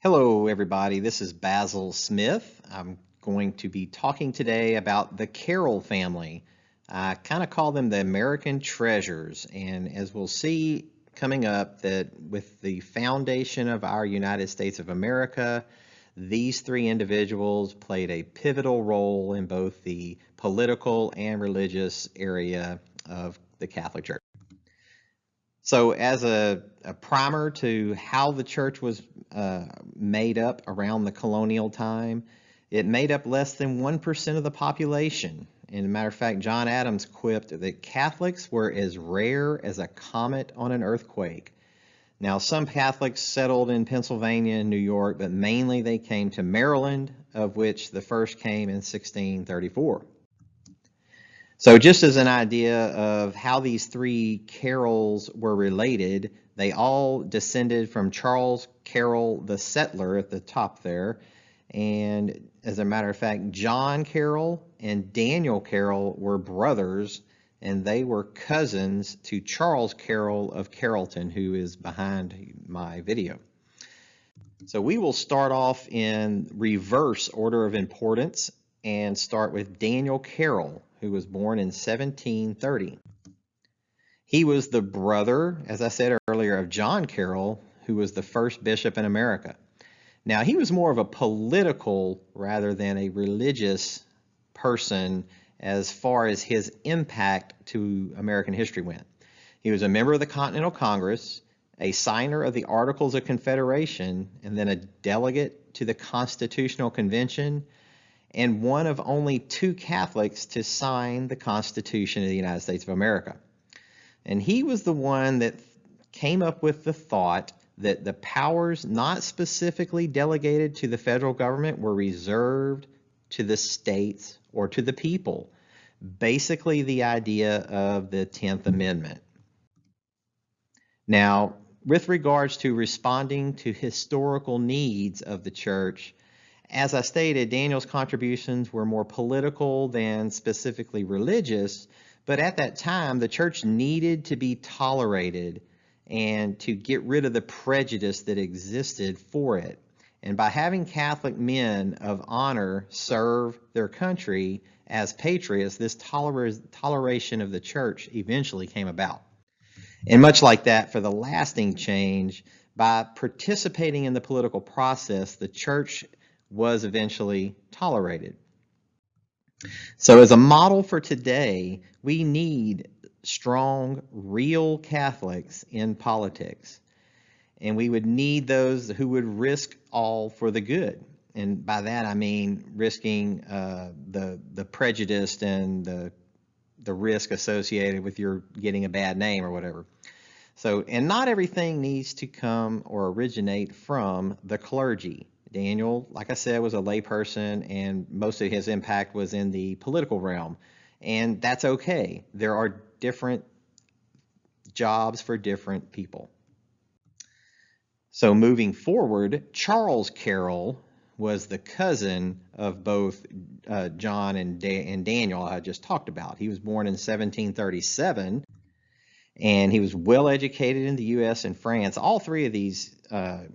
Hello, everybody. This is Basil Smith. I'm going to be talking today about the Carroll family. I kind of call them the American treasures. And as we'll see coming up, that with the foundation of our United States of America, these three individuals played a pivotal role in both the political and religious area of the Catholic Church. So, as a primer to how the church was made up around the colonial time, it made up less than 1% of the population. And as a matter of fact, John Adams quipped that Catholics were as rare as a comet on an earthquake. Now, some Catholics settled in Pennsylvania and New York, but mainly they came to Maryland, of which the first came in 1634. So just as an idea of how these three Carrolls were related, they all descended from Charles Carroll, the settler at the top there. And as a matter of fact, John Carroll and Daniel Carroll were brothers, and they were cousins to Charles Carroll of Carrollton, who is behind my video. So we will start off in reverse order of importance and start with Daniel Carroll, who was born in 1730. He was the brother, as I said earlier, of John Carroll, who was the first bishop in America. Now, he was more of a political rather than a religious person as far as his impact to American history went. He was a member of the Continental Congress, a signer of the Articles of Confederation, and then a delegate to the Constitutional Convention, and one of only two Catholics to sign the Constitution of the United States of America. And he was the one that came up with the thought that the powers not specifically delegated to the federal government were reserved to the states or to the people. Basically, the idea of the 10th Amendment. Now, with regards to responding to historical needs of the church, as I stated, Daniel's contributions were more political than specifically religious, but at that time, the church needed to be tolerated and to get rid of the prejudice that existed for it. And by having Catholic men of honor serve their country as patriots, this toleration of the church eventually came about. And much like that, for the lasting change, by participating in the political process, the church was eventually tolerated. So as a model for today, we need strong, real Catholics in politics. And we would need those who would risk all for the good. And by that I mean risking the prejudice and the risk associated with your getting a bad name or whatever. So, and not everything needs to come or originate from the clergy. Daniel, like I said, was a layperson, and most of his impact was in the political realm. And that's okay. There are different jobs for different people. So moving forward, Charles Carroll was the cousin of both John and Daniel I just talked about. He was born in 1737, and he was well educated in the U.S. and France. All three of these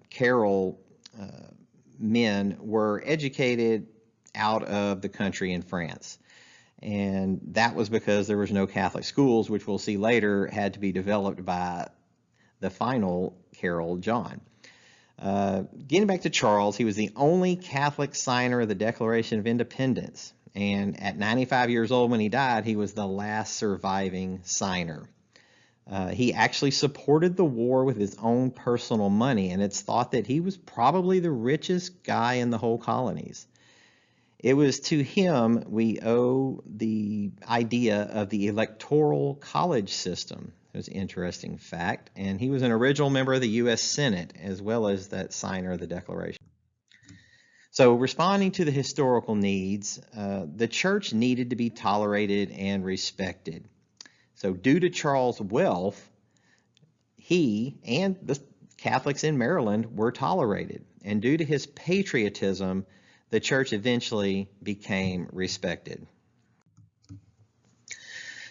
Carroll men were educated out of the country in France. And that was because there was no Catholic schools, which we'll see later had to be developed by the final Carroll, John. Getting back to Charles, he was the only Catholic signer of the Declaration of Independence. And at 95 years old when he died, he was the last surviving signer. He actually supported the war with his own personal money, and it's thought that he was probably the richest guy in the whole colonies. It was to him we owe the idea of the electoral college system. It was an interesting fact, and he was an original member of the U.S. Senate as well as that signer of the Declaration. So responding to the historical needs, the church needed to be tolerated and respected. So due to Charles' wealth, he and the Catholics in Maryland were tolerated. And due to his patriotism, the church eventually became respected.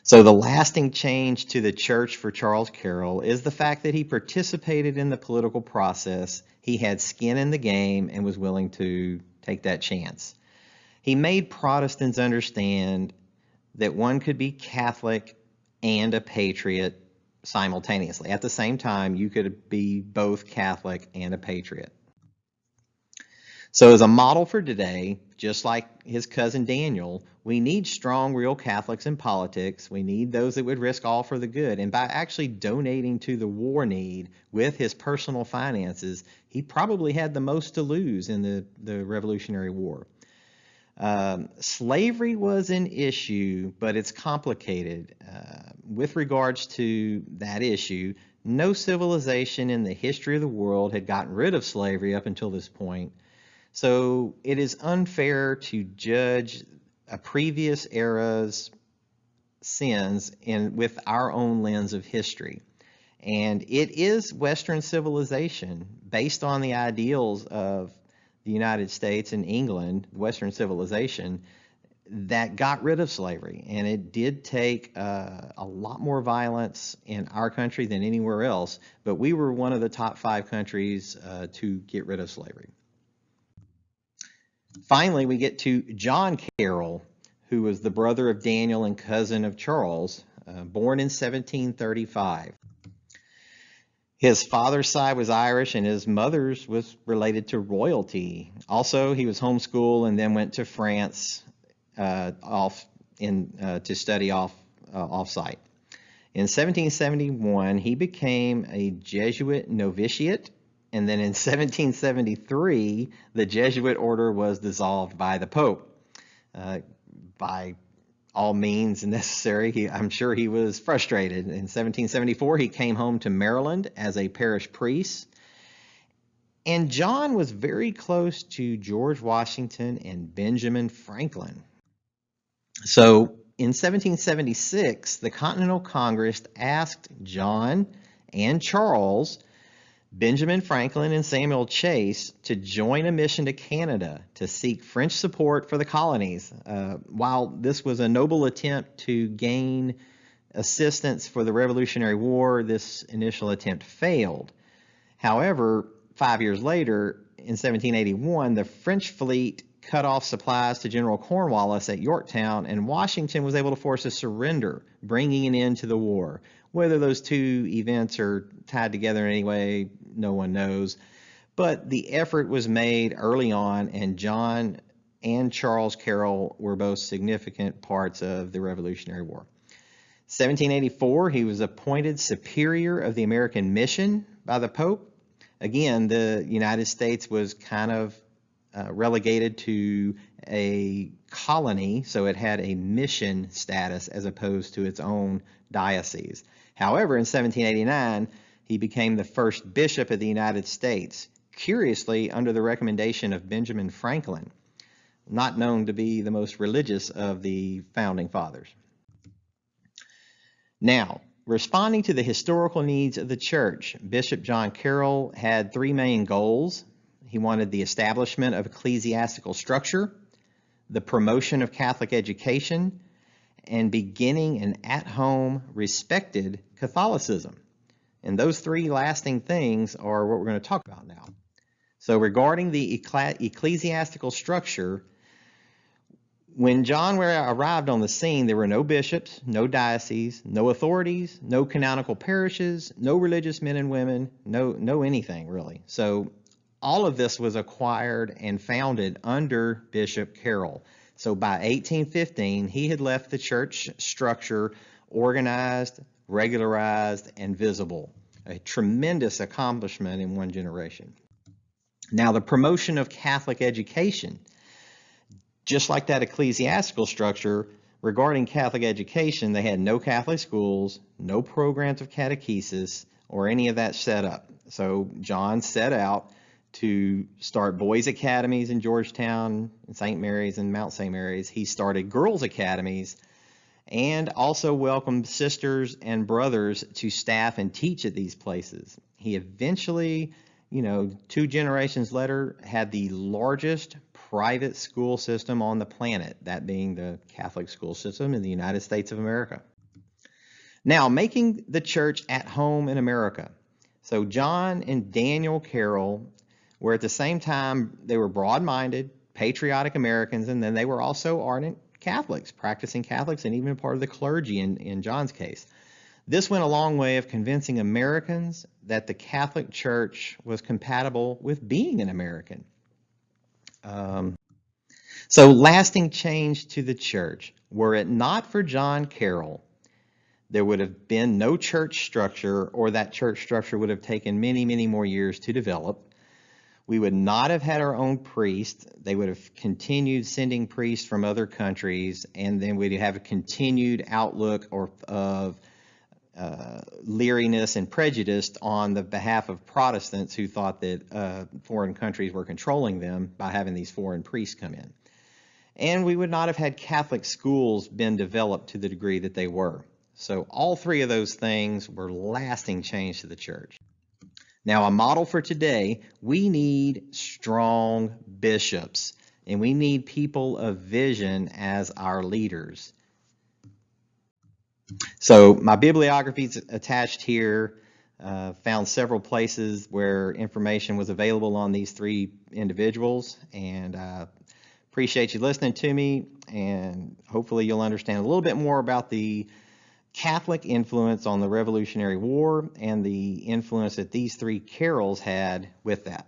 So the lasting change to the church for Charles Carroll is the fact that he participated in the political process he had skin in the game and was willing to take that chance. He made Protestants understand that one could be Catholic and a patriot simultaneously. At the same time, you could be both Catholic and a patriot. So as a model for today, just like his cousin Daniel, we need strong, real Catholics in politics. We need those that would risk all for the good. And by actually donating to the war need with his personal finances, he probably had the most to lose in the Revolutionary War. Slavery was an issue, but it's complicated. With regards to that issue, no civilization in the history of the world had gotten rid of slavery up until this point. So it is unfair to judge a previous era's sins with our own lens of history. And it is Western civilization based on the ideals of the United States and England, Western civilization, that got rid of slavery. And it did take a lot more violence in our country than anywhere else, but we were one of the top 5 countries to get rid of slavery. Finally, we get to John Carroll, who was the brother of Daniel and cousin of Charles, born in 1735. His father's side was Irish and his mother's was related to royalty. Also, he was homeschooled and then went to France to study off-site. In 1771, he became a Jesuit novitiate, and then in 1773, the Jesuit order was dissolved by the Pope. By all means necessary, I'm sure he was frustrated. In 1774, he came home to Maryland as a parish priest. And John was very close to George Washington and Benjamin Franklin. So in 1776, the Continental Congress asked John and Charles, Benjamin Franklin and Samuel Chase to join a mission to Canada to seek French support for the colonies. While this was a noble attempt to gain assistance for the Revolutionary War, this initial attempt failed. However, 5 years later, in 1781, the French fleet cut off supplies to General Cornwallis at Yorktown, and Washington was able to force a surrender, bringing an end to the war. Whether those two events are tied together in any way, no one knows. But the effort was made early on, and John and Charles Carroll were both significant parts of the Revolutionary War. 1784, he was appointed Superior of the American Mission by the Pope. Again, the United States was kind of relegated to a colony, so it had a mission status as opposed to its own diocese. However, in 1789, he became the first bishop of the United States, curiously under the recommendation of Benjamin Franklin, not known to be the most religious of the founding fathers. Now, responding to the historical needs of the church, Bishop John Carroll had 3 main goals. He wanted the establishment of ecclesiastical structure, the promotion of Catholic education, and beginning an at-home, respected Catholicism. And those 3 lasting things are what we're going to talk about now. So regarding the ecclesiastical structure, when John arrived on the scene, there were no bishops, no dioceses, no authorities, no canonical parishes, no religious men and women, no anything really. So all of this was acquired and founded under Bishop Carroll. So by 1815, he had left the church structure organized, regularized, and visible. A tremendous accomplishment in one generation. Now, the promotion of Catholic education, just like that ecclesiastical structure, regarding Catholic education, they had no Catholic schools, no programs of catechesis, or any of that set up. So John set out to start boys' academies in Georgetown, St. Mary's, and Mount St. Mary's. He started girls' academies and also welcomed sisters and brothers to staff and teach at these places. He eventually, 2 generations later, had the largest private school system on the planet, that being the Catholic school system in the United States of America. Now, making the church at home in America. So John and Daniel Carroll where at the same time they were broad-minded, patriotic Americans, and then they were also ardent Catholics, practicing Catholics, and even part of the clergy in John's case. This went a long way of convincing Americans that the Catholic Church was compatible with being an American. So lasting change to the church. Were it not for John Carroll, there would have been no church structure, or that church structure would have taken many, many more years to develop. We would not have had our own priests. They would have continued sending priests from other countries, and then we'd have a continued outlook of leeriness and prejudice on the behalf of Protestants who thought that foreign countries were controlling them by having these foreign priests come in. And we would not have had Catholic schools been developed to the degree that they were. So all three of those things were lasting change to the church. Now, a model for today, we need strong bishops, and we need people of vision as our leaders. So my bibliography is attached here. Found several places where information was available on these three individuals, and appreciate you listening to me, and hopefully you'll understand a little bit more about the Catholic influence on the Revolutionary War and the influence that these three Carrolls had with that.